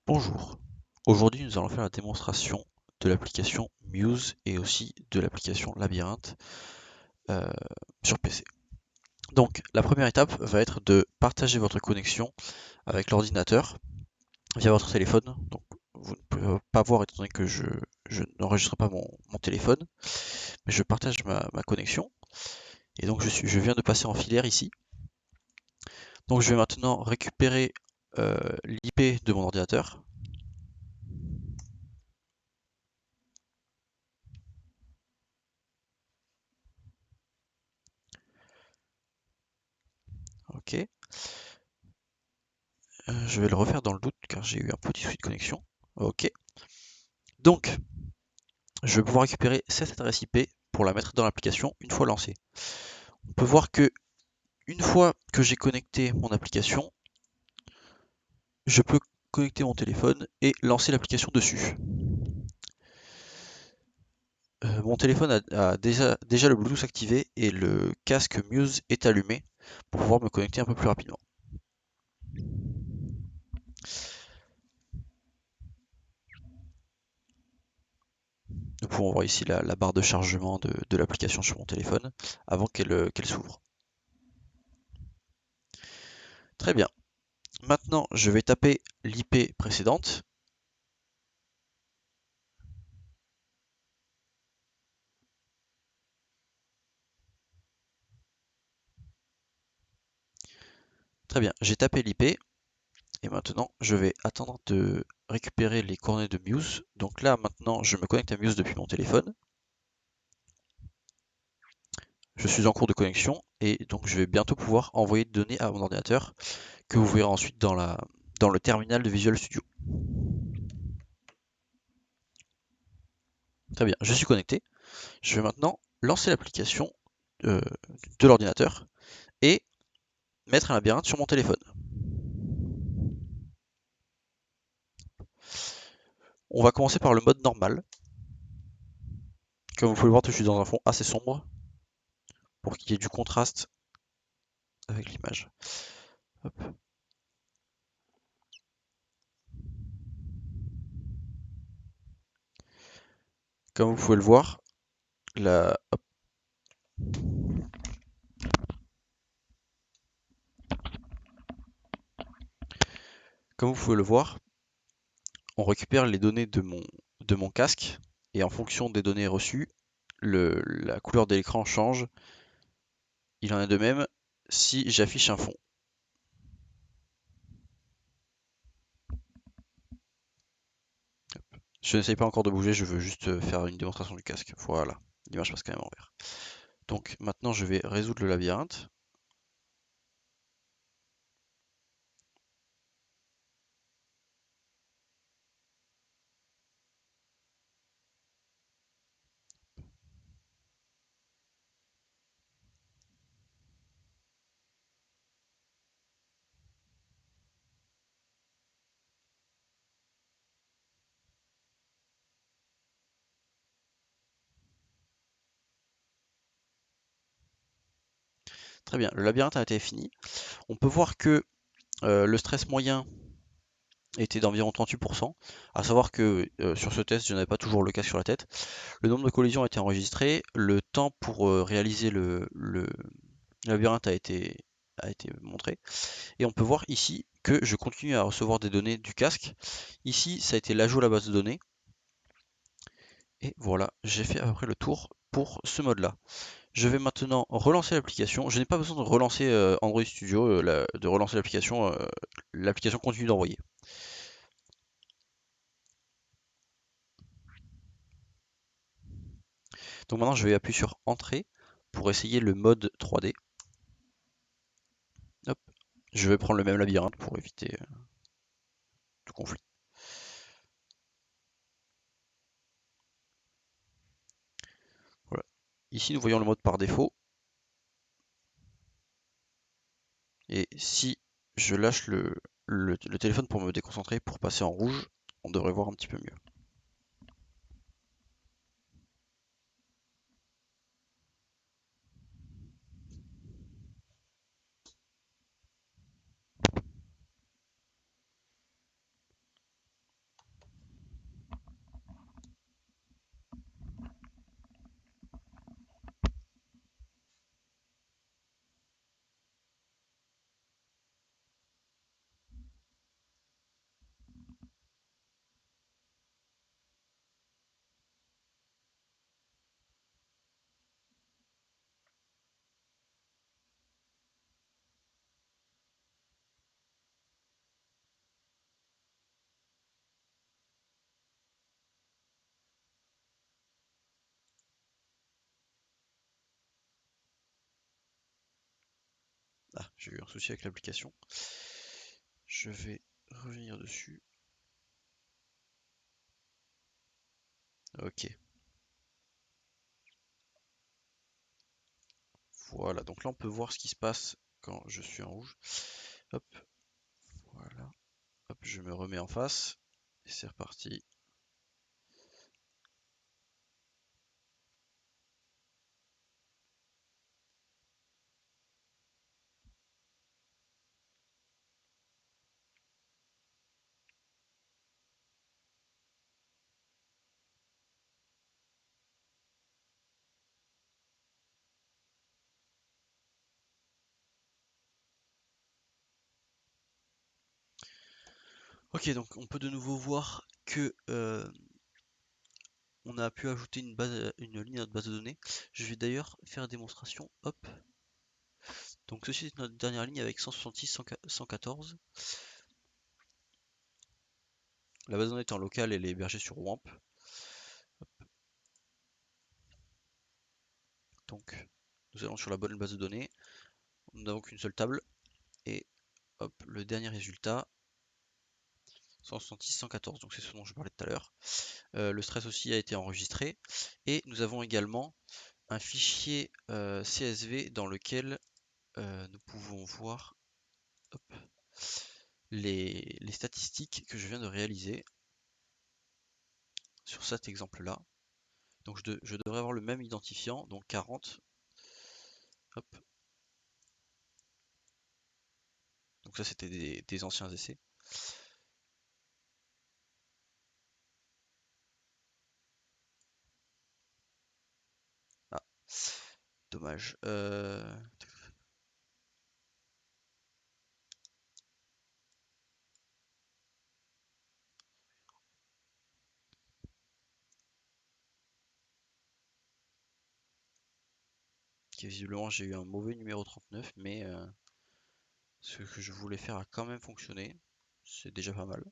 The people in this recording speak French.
Bonjour, aujourd'hui nous allons faire la démonstration de l'application Muse et aussi de l'application Labyrinthe euh, sur PC. Donc la première étape va être de partager votre connexion avec l'ordinateur via votre téléphone. Donc vous ne pouvez pas voir étant donné que je n'enregistre pas mon téléphone, mais je partage ma connexion. Et donc je viens de passer en filaire ici. Donc je vais maintenant récupérer l'IP de mon ordinateur. Ok. Je vais le refaire dans le doute car j'ai eu un petit souci de connexion. Ok. Donc, je vais pouvoir récupérer cette adresse IP pour la mettre dans l'application une fois lancée. On peut voir que une fois que j'ai connecté mon application, je peux connecter mon téléphone et lancer l'application dessus. Mon téléphone a déjà le Bluetooth activé et le casque Muse est allumé pour pouvoir me connecter un peu plus rapidement. Nous pouvons voir ici la barre de chargement de l'application sur mon téléphone avant qu'elle s'ouvre. Très bien. Maintenant, je vais taper l'IP précédente. Très bien, j'ai tapé l'IP et maintenant je vais attendre de récupérer les coordonnées de Muse. Donc là maintenant je me connecte à Muse depuis mon téléphone. Je suis en cours de connexion et donc je vais bientôt pouvoir envoyer des données à mon ordinateur que vous verrez ensuite dans le terminal de Visual Studio. Très bien, je suis connecté. Je vais maintenant lancer l'application de l'ordinateur et mettre un labyrinthe sur mon téléphone. On va commencer par le mode normal. Comme vous pouvez le voir, je suis dans un fond assez sombre pour qu'il y ait du contraste avec l'image. Comme vous pouvez le voir, la... Comme vous pouvez le voir, on récupère les données de mon casque et en fonction des données reçues, la couleur de l'écran change. Il en est de même si j'affiche un fond. Je n'essaye pas encore de bouger, je veux juste faire une démonstration du casque. Voilà, l'image passe quand même en vert. Donc maintenant je vais résoudre le labyrinthe. Très bien, le labyrinthe a été fini. On peut voir que le stress moyen était d'environ 38%, à savoir que sur ce test, je n'avais pas toujours le casque sur la tête. Le nombre de collisions a été enregistré, le temps pour réaliser le labyrinthe a été montré, et on peut voir ici que je continue à recevoir des données du casque. Ici, ça a été l'ajout à la base de données, et voilà, j'ai fait à peu près le tour pour ce mode-là. Je vais maintenant relancer l'application. Je n'ai pas besoin de relancer Android Studio, de relancer l'application. L'application continue d'envoyer. Donc maintenant, je vais appuyer sur Entrée pour essayer le mode 3D. Hop. Je vais prendre le même labyrinthe pour éviter tout conflit. Voilà. Ici, nous voyons le mode par défaut. Et si je lâche le téléphone pour me déconcentrer, pour passer en rouge, on devrait voir un petit peu mieux. Ah, j'ai eu un souci avec l'application. Je vais revenir dessus. Ok. Voilà, donc là on peut voir ce qui se passe quand je suis en rouge. Hop, voilà. Hop, je me remets en face. Et c'est reparti. Ok, donc on peut de nouveau voir que on a pu ajouter une ligne à notre base de données. Je vais d'ailleurs faire une démonstration. Hop. Donc ceci est notre dernière ligne avec 166, 114. La base de données étant locale, elle est hébergée sur WAMP. Donc nous allons sur la bonne base de données. Nous n'avons qu'une seule table. Et hop, le dernier résultat, 166, 114. Donc c'est ce dont je parlais tout à l'heure. Le stress aussi a été enregistré. Et nous avons également un fichier CSV dans lequel nous pouvons voir hop, les statistiques que je viens de réaliser sur cet exemple-là. Donc je devrais avoir le même identifiant, donc 40. Hop. Donc ça c'était des anciens essais. Ah, dommage. Visiblement j'ai eu un mauvais numéro 39, mais ce que je voulais faire a quand même fonctionné. C'est déjà pas mal.